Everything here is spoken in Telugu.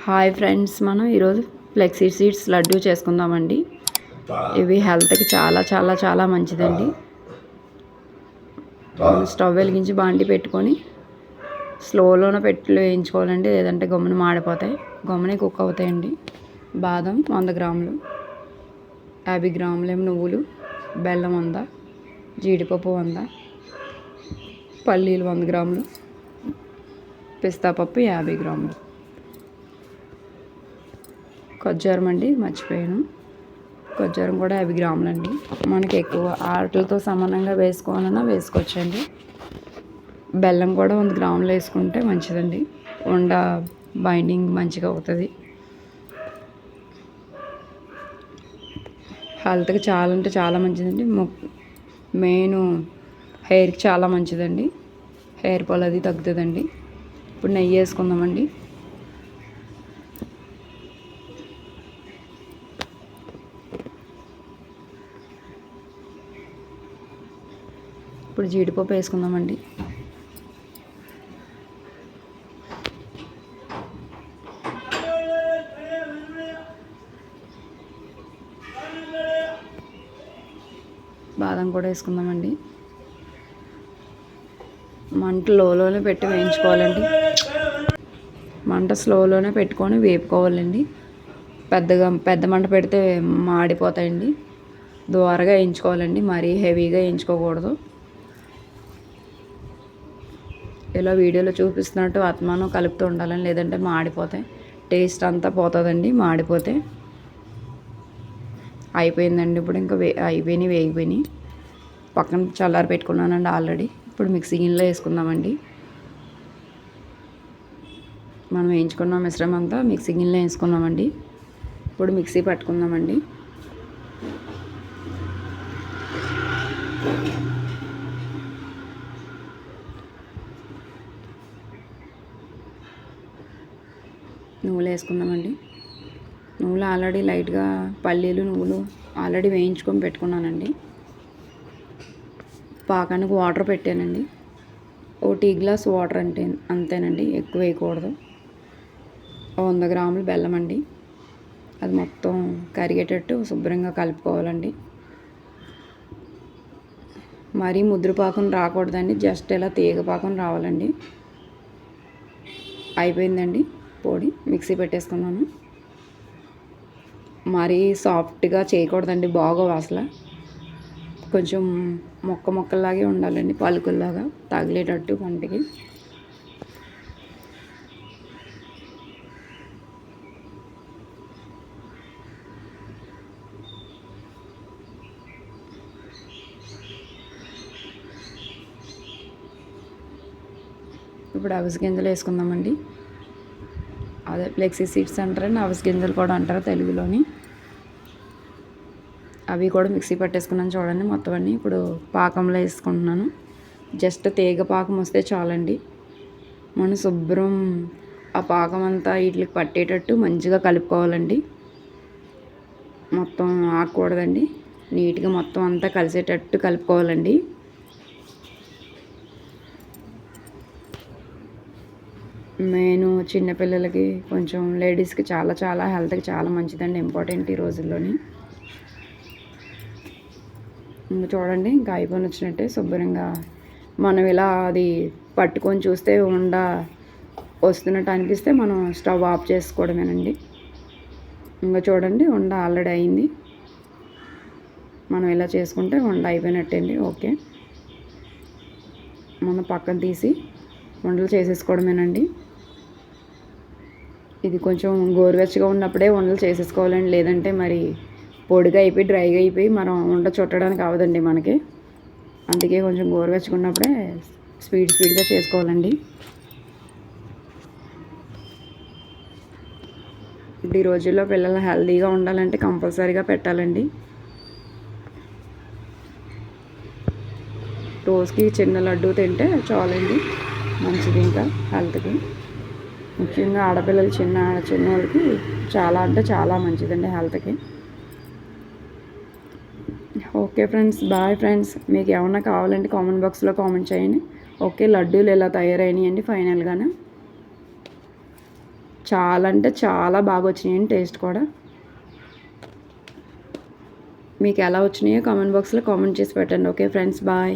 హాయ్ ఫ్రెండ్స్, మనం ఈరోజు ఫ్లెక్సీ సీడ్స్ లడ్డూ చేసుకుందామండి. ఇవి హెల్త్కి చాలా చాలా చాలా మంచిదండి. స్టవ్ వెలిగించి బాండి పెట్టుకొని స్లోలోనే వేయించుకోవాలండి, లేదంటే గమ్మున మాడిపోతాయి. గమ్మునే కుక్ అవుతాయండి. బాదం 100 గ్రాములు, 50 గ్రాములు నువ్వులు, బెల్లం 100, జీడిపప్పు 100, పల్లీలు 100 గ్రాములు, పిస్తా పప్పు 50 గ్రాములు, ఖర్జూరం అండి మర్చిపోయాను, ఖర్జూరం కూడా 50 గ్రాములు అండి. మనకి ఎక్కువ ఆటలతో సమానంగా వేసుకోవాలన్నా వేసుకోవచ్చండి. బెల్లం కూడా 100 గ్రాములు వేసుకుంటే మంచిదండి, ఉండ బైండింగ్ మంచిగా అవుతుంది. హెల్త్కి చాలా అంటే చాలా మంచిదండి. మెయిన్ హెయిర్కి చాలా మంచిదండి. హెయిర్ ఫాల్ అది తగ్గుతుందండి. ఇప్పుడు నెయ్యి వేసుకుందామండి. ఇప్పుడు జీడిపప్పు వేసుకుందామండి. బాదం కూడా వేసుకుందామండి. మంట లోలోనే పెట్టి వేయించుకోవాలండి. మంట స్లోలోనే పెట్టుకొని వేపుకోవాలండి. పెద్ద మంట పెడితే మాడిపోతాయండి. దోరగా వేయించుకోవాలండి, మరీ హెవీగా వేయించుకోకూడదు. ఇలా వీడియోలో చూపిస్తున్నట్టు ఆత్మానం కలుపుతూ ఉండాలని, లేదంటే మాడిపోతాయి. టేస్ట్ అంతా పోతుందండి మాడిపోతే. అయిపోయిందండి. ఇప్పుడు ఇంకా వేగిపోయినాయి. పక్కన చల్లారి పెట్టుకున్నానండి ఆల్రెడీ. ఇప్పుడు మిక్సీ గిన్నెలో వేసుకుందామండి. మనం వేయించుకున్న మిశ్రమం అంతా మిక్సీ గిన్నెలో వేసుకున్నామండి. ఇప్పుడు మిక్సీ పట్టుకుందామండి. నువ్వులు వేసుకుందామండి. నువ్వులు ఆల్రెడీ లైట్గా పల్లీలు నువ్వులు ఆల్రెడీ వేయించుకొని పెట్టుకున్నానండి. పాకానికి వాటర్ పెట్టానండి. ఓ టీ గ్లాస్ వాటర్ అంటే అంతేనండి, ఎక్కువ వేయకూడదు. 100 గ్రాములు బెల్లం అండి. అది మొత్తం కరిగేటట్టు శుభ్రంగా కలుపుకోవాలండి. మరీ ముద్ర పాకం రాకూడదండి, జస్ట్ ఇలా తీగ పాకం రావాలండి. అయిపోయిందండి. పొడి మిక్సీ పెట్టేసుకున్నాను. మరీ సాఫ్ట్గా చేయకూడదండి, బాగోవు అసలు. కొంచెం మొక్కలాగే ఉండాలండి, పలుకుల్లాగా తగిలేటట్టు పంటికి. ఇప్పుడు అవిసె గింజలు వేసుకుందామండి. అదే ఫ్లెక్సీ సీడ్స్ అంటారండి, అవిసె గింజలు కూడా అంటారు తెలుగులోని. అవి కూడా మిక్సీ పట్టేసుకున్నాను చూడండి మొత్తం అన్నీ. ఇప్పుడు పాకంలో వేసుకుంటున్నాను. జస్ట్ తీగ పాకం వస్తే చాలండి. మనం శుభ్రం ఆ పాకం అంతా వీటికి పట్టేటట్టు మంచిగా కలుపుకోవాలండి. మొత్తం ఆకూడదండి, నీట్గా మొత్తం అంతా కలిసేటట్టు కలుపుకోవాలండి. మెయిన్ చిన్నపిల్లలకి, కొంచెం లేడీస్కి చాలా చాలా హెల్త్కి చాలా మంచిదండి, ఇంపార్టెంట్ ఈ రోజుల్లోని. ఇంకా చూడండి, ఇంకా అయిపోయి వచ్చినట్టే. శుభ్రంగా మనం ఇలా అది పట్టుకొని చూస్తే ఉండ వస్తున్నట్టు అనిపిస్తే మనం స్టవ్ ఆఫ్ చేసుకోవడమేనండి. ఇంకా చూడండి, ఉండ ఆల్రెడీ అయింది. మనం ఇలా చేసుకుంటే ఉండ అయిపోయినట్టండి. ఓకే, మనం పక్కన తీసి ఉండలు చేసేసుకోవడమేనండి. ఇది కొంచెం గోరువెచ్చగా ఉన్నప్పుడే ఉండలు చేసేసుకోవాలండి, లేదంటే మరి పొడిగా అయిపోయి డ్రైగా అయిపోయి మనం ఉండ చుట్టడానికి అవ్వదండి మనకి. అందుకే కొంచెం గోరువెచ్చగా ఉన్నప్పుడే స్పీడ్గా చేసుకోవాలండి. ఈ రోజుల్లో పిల్లలు హెల్తీగా ఉండాలంటే కంపల్సరీగా పెట్టాలండి. రోజుకి చిన్న లడ్డు తింటే చాలండి, మంచిది. ఇంకా హెల్త్కి, ముఖ్యంగా ఆడపిల్లలు చిన్న వాళ్ళకి చాలా అంటే చాలా మంచిదండి హెల్త్కి. Okay friends, bye friends. మీకు ఏమన్నా కావాలంటే కామెంట్ బాక్స్లో కామెంట్ చేయండి. ఓకే, లడ్డూలు ఎలా తయారైనాయండి ఫైనల్గానే. చాలా అంటే చాలా బాగా వచ్చినాయండి టేస్ట్ కూడా. మీకు ఎలా వచ్చినాయో కామెంట్ బాక్స్లో కామెంట్ చేసి పెట్టండి. Okay friends, bye.